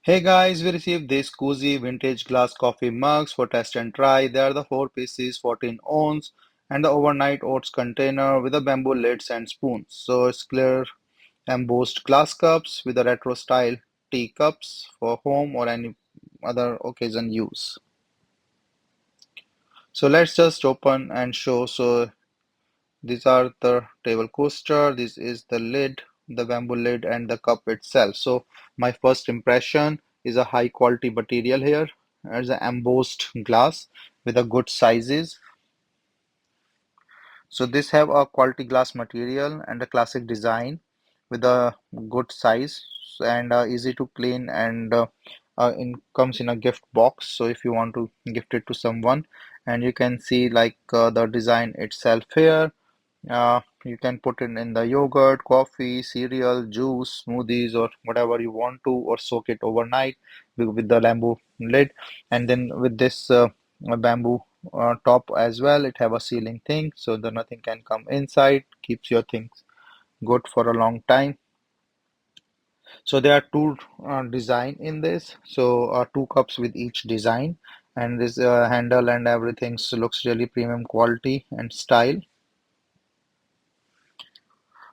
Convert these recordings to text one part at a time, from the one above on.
Hey guys, we received these cozy vintage glass coffee mugs for test and try. They are the 4 pieces, 14 ounce, and the overnight oats container with the bamboo lids and spoons. So it's clear embossed glass cups with a retro style tea cups for home or any other occasion use. So let's just open and show. So these are the table coaster. This is the lid, the bamboo lid, and the cup itself. So my first impression is a high quality material here. There's an embossed glass with a good sizes. So this have a quality glass material and a classic design with a good size and easy to clean and comes in a gift box. So if you want to gift it to someone, and you can see like the design itself here. You can put it in the yogurt, coffee, cereal, juice, smoothies, or whatever you want to, or soak it overnight with the bamboo lid. And then with this bamboo top as well, it have a sealing thing, so that nothing can come inside. Keeps your things good for a long time. So there are two design in this. So two cups with each design, and this handle and everything looks really premium quality and style.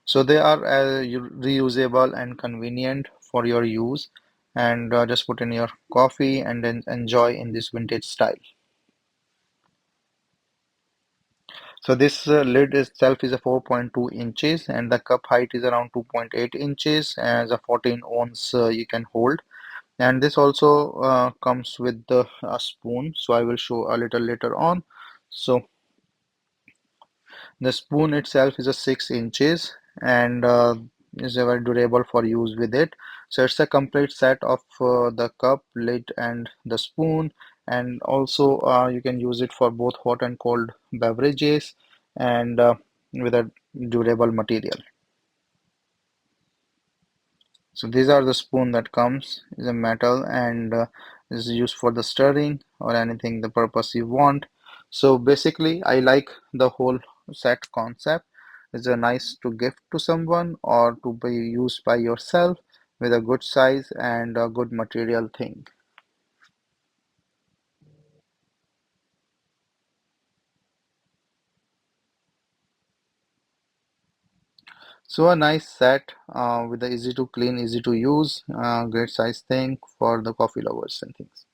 So they are reusable and convenient for your use, and just put in your coffee and then enjoy in this vintage style. So this lid itself is a 4.2 inches and the cup height is around 2.8 inches as a 14 ounce you can hold. And this also comes with a spoon. So I will show a little later on. So the spoon itself is a 6 inches and is very durable for use with it. So it's a complete set of the cup, lid, and the spoon. And also you can use it for both hot and cold beverages and with a durable material. So these are the spoon that comes is a metal and is used for the stirring or anything the purpose you want. So basically, I like the whole set concept. It's a nice to gift to someone or to be used by yourself with a good size and a good material thing. So a nice set with the easy to clean, easy to use, great size thing for the coffee lovers and things.